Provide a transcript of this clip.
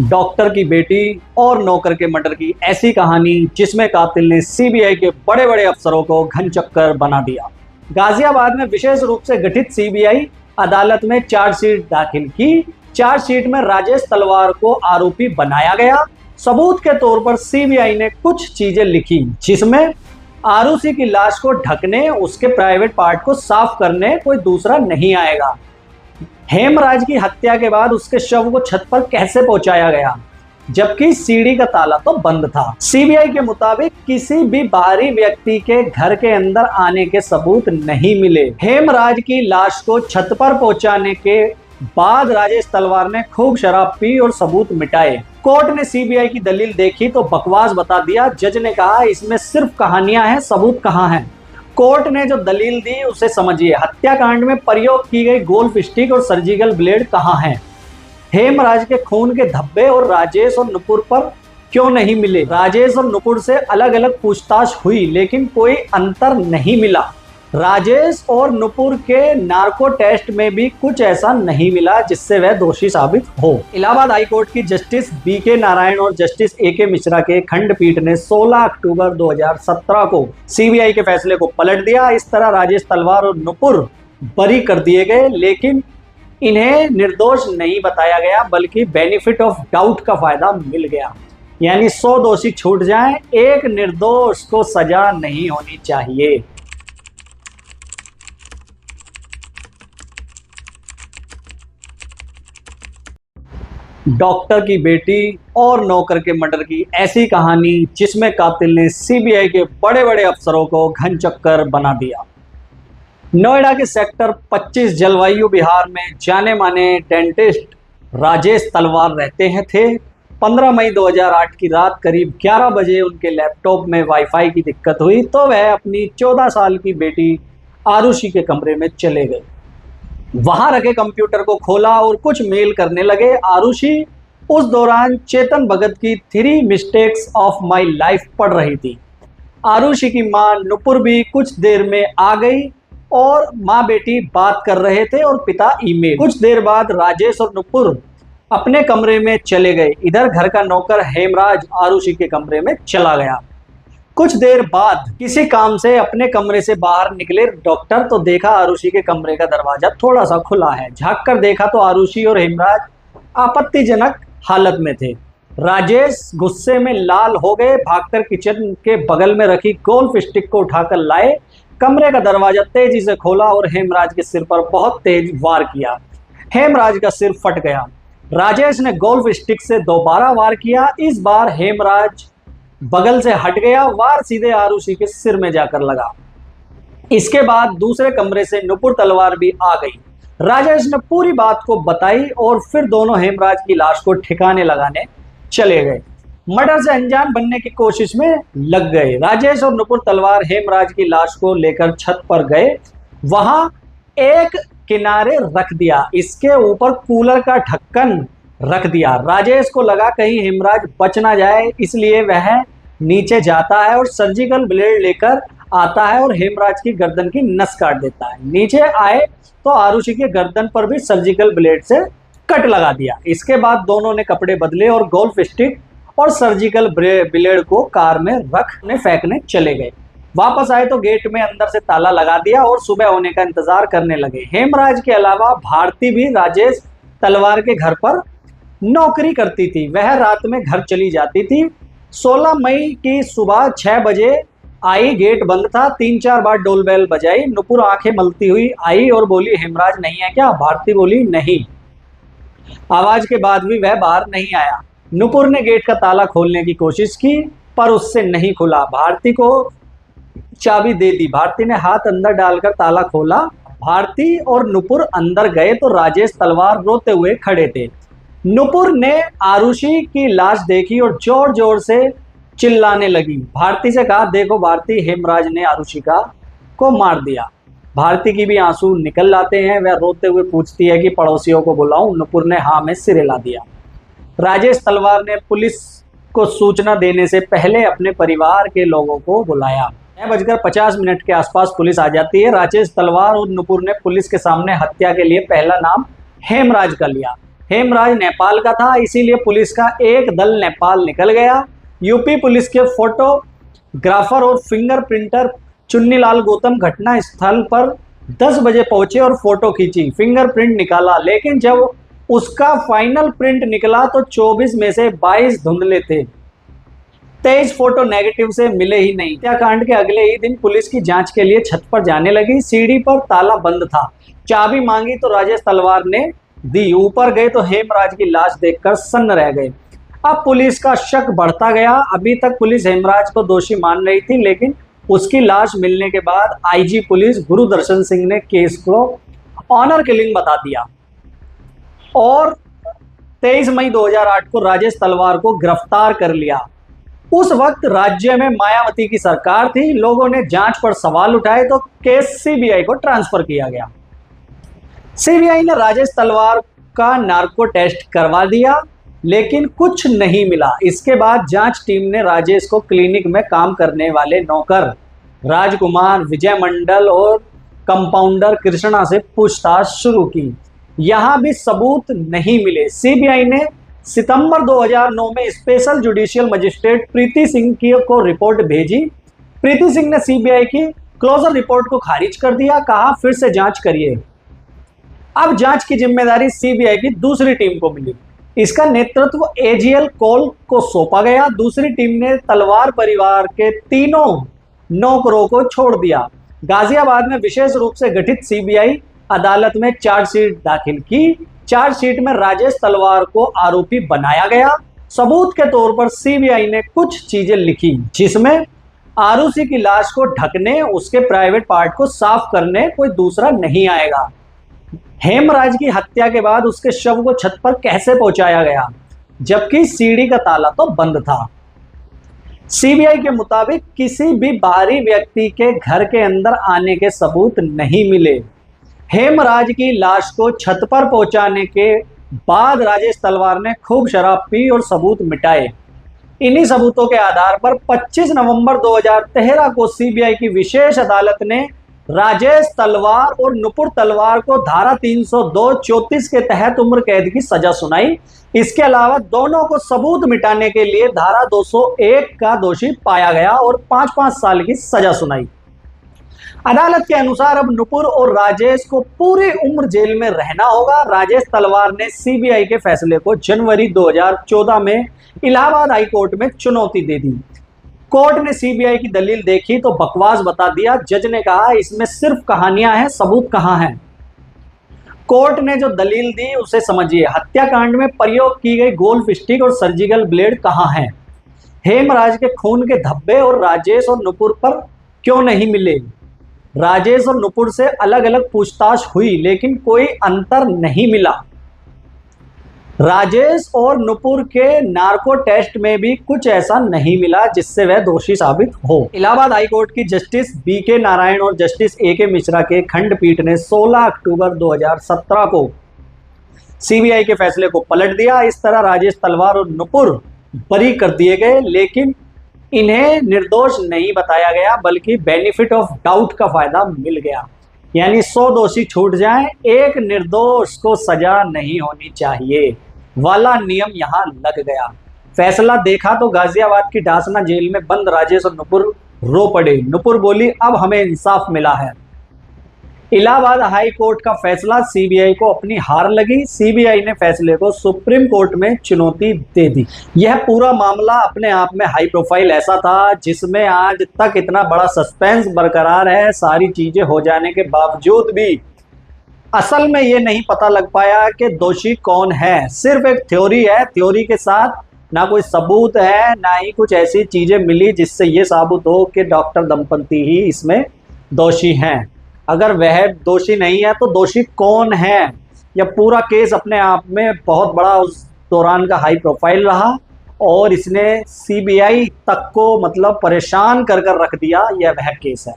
Doctor की बेटी और नौकर के मर्डर की ऐसी कहानी जिसमें कातिल ने सीबीआई के बड़े बड़े अफसरों को घनचक्कर बना दिया। गाजियाबाद में विशेष रूप से गठित सीबीआई अदालत में चार्जशीट दाखिल की। चार्जशीट में राजेश तलवार को आरोपी बनाया गया। सबूत के तौर पर सीबीआई ने कुछ चीजें लिखी जिसमें आरुषि की लाश को ढकने, उसके प्राइवेट पार्ट को साफ करने कोई दूसरा नहीं आएगा। हेमराज की हत्या के बाद उसके शव को छत पर कैसे पहुंचाया गया, जबकि सीढ़ी का ताला तो बंद था। सीबीआई के मुताबिक किसी भी बाहरी व्यक्ति के घर के अंदर आने के सबूत नहीं मिले। हेमराज की लाश को छत पर पहुंचाने के बाद राजेश तलवार ने खूब शराब पी और सबूत मिटाए। कोर्ट ने सीबीआई की दलील देखी तो बकवास बता दिया। जज ने कहा इसमें सिर्फ कहानियां हैं, सबूत कहां हैं। कोर्ट ने जो दलील दी उसे समझिए। हत्याकांड में प्रयोग की गई गोल्फ स्टिक और सर्जिकल ब्लेड कहां हैं? हेमराज के खून के धब्बे और राजेश और नुपुर पर क्यों नहीं मिले? राजेश और नुपुर से अलग अलग पूछताछ हुई लेकिन कोई अंतर नहीं मिला। राजेश और नुपुर के नार्को टेस्ट में भी कुछ ऐसा नहीं मिला जिससे वह दोषी साबित हो। इलाहाबाद हाईकोर्ट की जस्टिस बीके नारायण और जस्टिस एके मिश्रा के खंडपीठ ने 16 अक्टूबर 2017 को सीबीआई के फैसले को पलट दिया। इस तरह राजेश तलवार और नुपुर बरी कर दिए गए, लेकिन इन्हें निर्दोष नहीं बताया गया बल्कि बेनिफिट ऑफ डाउट का फायदा मिल गया। यानी 100 दोषी छूट जाएं, एक निर्दोष को सजा नहीं होनी चाहिए। डॉक्टर की बेटी और नौकर के मर्डर की ऐसी कहानी जिसमें कातिल ने सीबीआई के बड़े बड़े अफसरों को घनचक्कर बना दिया। नोएडा के सेक्टर 25 जलवायु विहार में जाने माने डेंटिस्ट राजेश तलवार रहते हैं थे। 15 मई 2008 की रात करीब 11 बजे उनके लैपटॉप में वाईफाई की दिक्कत हुई तो वह अपनी 14 साल की बेटी आरुषि के कमरे में चले गए। वहां रखे कंप्यूटर को खोला और कुछ मेल करने लगे। आरुषि उस दौरान चेतन भगत की 3 मिस्टेक्स ऑफ माय लाइफ पढ़ रही थी। आरुषि की मां नुपुर भी कुछ देर में आ गई और मां बेटी बात कर रहे थे और पिता ईमेल। कुछ देर बाद राजेश और नुपुर अपने कमरे में चले गए। इधर घर का नौकर हेमराज आरुषि के कमरे में चला गया। कुछ देर बाद किसी काम से अपने कमरे से बाहर निकले डॉक्टर तो देखा आरुषि के कमरे का दरवाजा थोड़ा सा खुला है। झांक कर देखा तो आरुषि और हेमराज आपत्तिजनक हालत में थे। राजेश गुस्से में लाल हो गए, भागकर किचन के बगल में रखी गोल्फ स्टिक को उठाकर लाए। कमरे का दरवाजा तेजी से खोला और हेमराज के सिर पर बहुत तेज वार किया। हेमराज का सिर फट गया। राजेश ने गोल्फ स्टिक से दोबारा वार किया। इस बार हेमराज बगल से हट गया। वार सीधे आरुषि के सिर में जाकर लगा। इसके बाद दूसरे कमरे से नुपुर तलवार भी आ गई। राजेश ने पूरी बात को बताई और फिर दोनों हेमराज की लाश को ठिकाने लगाने चले गए। मर्डर से अनजान बनने की कोशिश में लग गए। राजेश और नुपुर तलवार हेमराज की लाश को लेकर छत पर गए। वहां एक किनारे रख दिया, इसके ऊपर कूलर का ढक्कन रख दिया। राजेश को लगा कहीं हेमराज बच ना जाए, इसलिए वह नीचे जाता है और सर्जिकल ब्लेड लेकर आता है और हेमराज की गर्दन की नस काट देता है। नीचे आए तो आरुषि के गर्दन पर भी सर्जिकल ब्लेड से कट लगा दिया। इसके बाद दोनों ने कपड़े बदले और गोल्फ स्टिक और सर्जिकल ब्लेड को कार में रख फेंकने चले गए। वापस आए तो गेट में अंदर से ताला लगा दिया और सुबह होने का इंतजार करने लगे। हेमराज के अलावा भारती भी राजेश तलवार के घर पर नौकरी करती थी। वह रात में घर चली जाती थी। 16 मई की सुबह 6 बजे आई, गेट बंद था। 3-4 बार डोल बेल बजाई। नुपुर आंखें मलती हुई आई और बोली हेमराज नहीं है क्या? भारती बोली नहीं। आवाज के बाद भी वह बाहर नहीं आया। नुपुर ने गेट का ताला खोलने की कोशिश की पर उससे नहीं खुला। भारती को चाबी दे दी। भारती ने हाथ अंदर डालकर ताला खोला। भारती और नुपुर अंदर गए तो राजेश तलवार रोते हुए खड़े थे। नुपुर ने आरुषि की लाश देखी और जोर जोर से चिल्लाने लगी। भारती से कहा देखो भारती, हेमराज ने आरुषि को मार दिया। भारती की भी आंसू निकल आते हैं। वह रोते हुए पूछती है कि पड़ोसियों को बुलाऊं? नुपुर ने हाँ में सिर हिला दिया। राजेश तलवार ने पुलिस को सूचना देने से पहले अपने परिवार के लोगों को बुलाया। 9:50 के आसपास पुलिस आ जाती है। राजेश तलवार और नुपुर ने पुलिस के सामने हत्या के लिए पहला नाम हेमराज का लिया। हेमराज नेपाल का था, इसीलिए पुलिस का एक दल नेपाल निकल गया। यूपी पुलिस के फोटोग्राफर और फिंगर प्रिंटर चुन्नीलाल गौतम घटना स्थल पर 10 बजे पहुंचे और फोटो खींची, फिंगरप्रिंट निकाला, लेकिन जब उसका फाइनल प्रिंट निकला तो 24 में से 22 धुंधले थे। 23 फोटो नेगेटिव से मिले ही नहीं। हत्याकांड के अगले ही दिन पुलिस की जांच के लिए छत पर जाने लगी। सीढ़ी पर ताला बंद था, चाबी मांगी तो राजेश तलवार ने दी। ऊपर गए तो हेमराज की लाश देखकर सन्न रह गए। अब पुलिस का शक बढ़ता गया। अभी तक पुलिस हेमराज को दोषी मान रही थी, लेकिन उसकी लाश मिलने के बाद आईजी पुलिस गुरुदर्शन सिंह ने केस को ऑनर किलिंग बता दिया और 23 मई 2008 को राजेश तलवार को गिरफ्तार कर लिया। उस वक्त राज्य में मायावती की सरकार थी। लोगों ने जांच पर सवाल उठाए तो केस सीबीआई को ट्रांसफर किया गया। सीबीआई ने राजेश तलवार का नार्को टेस्ट करवा दिया, लेकिन कुछ नहीं मिला। इसके बाद जांच टीम ने राजेश को क्लिनिक में काम करने वाले नौकर राजकुमार, विजय मंडल और कंपाउंडर कृष्णा से पूछताछ शुरू की। यहां भी सबूत नहीं मिले। सीबीआई ने सितंबर 2009 में स्पेशल जुडिशियल मजिस्ट्रेट प्रीति सिंह को रिपोर्ट भेजी। प्रीति सिंह ने सीबीआई की क्लोजर रिपोर्ट को खारिज कर दिया, कहा फिर से जांच करिए। अब जांच की जिम्मेदारी सीबीआई की दूसरी टीम को मिली। इसका नेतृत्व एजीएल कोल को सौंपा गया। दूसरी टीम ने तलवार परिवार के तीनों नौकरों को छोड़ दिया। गाजियाबाद में विशेष रूप से गठित सीबीआई अदालत में चार्जशीट दाखिल की। चार्जशीट में राजेश तलवार को आरोपी बनाया गया। सबूत के तौर पर सीबीआई ने कुछ चीजें लिखी, जिसमें आरुषि की लाश को ढकने, उसके प्राइवेट पार्ट को साफ करने कोई दूसरा नहीं आएगा। हेमराज की हत्या के बाद उसके शव को छत पर कैसे पहुंचाया गया, जबकि सीढ़ी का ताला तो बंद था। सीबीआई के मुताबिक किसी भी बाहरी व्यक्ति के घर के अंदर आने के सबूत नहीं मिले। हेमराज की लाश को छत पर पहुंचाने के बाद राजेश तलवार ने खूब शराब पी और सबूत मिटाए। इन्हीं सबूतों के आधार पर 25 नवंबर 2013 को सीबीआई की विशेष अदालत ने राजेश तलवार और नुपुर तलवार को धारा 302(34) के तहत उम्र कैद की सजा सुनाई। इसके अलावा दोनों को सबूत मिटाने के लिए धारा 201 का दोषी पाया गया और 5-5 साल की सजा सुनाई। अदालत के अनुसार अब नुपुर और राजेश को पूरी उम्र जेल में रहना होगा। राजेश तलवार ने सीबीआई के फैसले को जनवरी 2014 में इलाहाबाद हाई कोर्ट में चुनौती दे दी। कोर्ट ने सीबीआई की दलील देखी तो बकवास बता दिया। जज ने कहा इसमें सिर्फ कहानियां हैं, सबूत कहां हैं। कोर्ट ने जो दलील दी उसे समझिए। हत्याकांड में प्रयोग की गई गोल्फ स्टिक और सर्जिकल ब्लेड कहां हैं? हेमराज के खून के धब्बे और राजेश और नुपुर पर क्यों नहीं मिले? राजेश और नुपुर से अलग अलग पूछताछ हुई, लेकिन कोई अंतर नहीं मिला। राजेश और नुपुर के नार्को टेस्ट में भी कुछ ऐसा नहीं मिला जिससे वह दोषी साबित हो। इलाहाबाद हाईकोर्ट की जस्टिस बीके नारायण और जस्टिस एके मिश्रा के खंडपीठ ने 16 अक्टूबर 2017 को सीबीआई के फैसले को पलट दिया। इस तरह राजेश तलवार और नुपुर बरी कर दिए गए, लेकिन इन्हें निर्दोष नहीं बताया गया, बल्कि बेनिफिट ऑफ डाउट का फायदा मिल गया। यानी 100 दोषी छूट जाएं, एक निर्दोष को सजा नहीं होनी चाहिए वाला नियम यहां लग गया। फैसला देखा तो गाजियाबाद की डासना जेल में बंद राजेश और नुपुर रो पड़े। नुपुर बोली अब हमें इंसाफ मिला है। इलाहाबाद हाई कोर्ट का फैसला सीबीआई को अपनी हार लगी। सीबीआई ने फैसले को सुप्रीम कोर्ट में चुनौती दे दी। यह पूरा मामला अपने आप में हाई प्रोफाइल ऐसा था जिसमें आज तक इतना बड़ा सस्पेंस बरकरार है। सारी चीजें हो जाने के बावजूद भी असल में ये नहीं पता लग पाया कि दोषी कौन है। सिर्फ एक थ्योरी है, थ्योरी के साथ ना कोई सबूत है, ना ही कुछ ऐसी चीजें मिली जिससे ये साबित हो कि डॉक्टर दंपति ही इसमें दोषी हैं। अगर वह दोषी नहीं है तो दोषी कौन है? यह पूरा केस अपने आप में बहुत बड़ा उस दौरान का हाई प्रोफाइल रहा और इसने सीबीआई तक को मतलब परेशान कर रख दिया। यह वह केस है।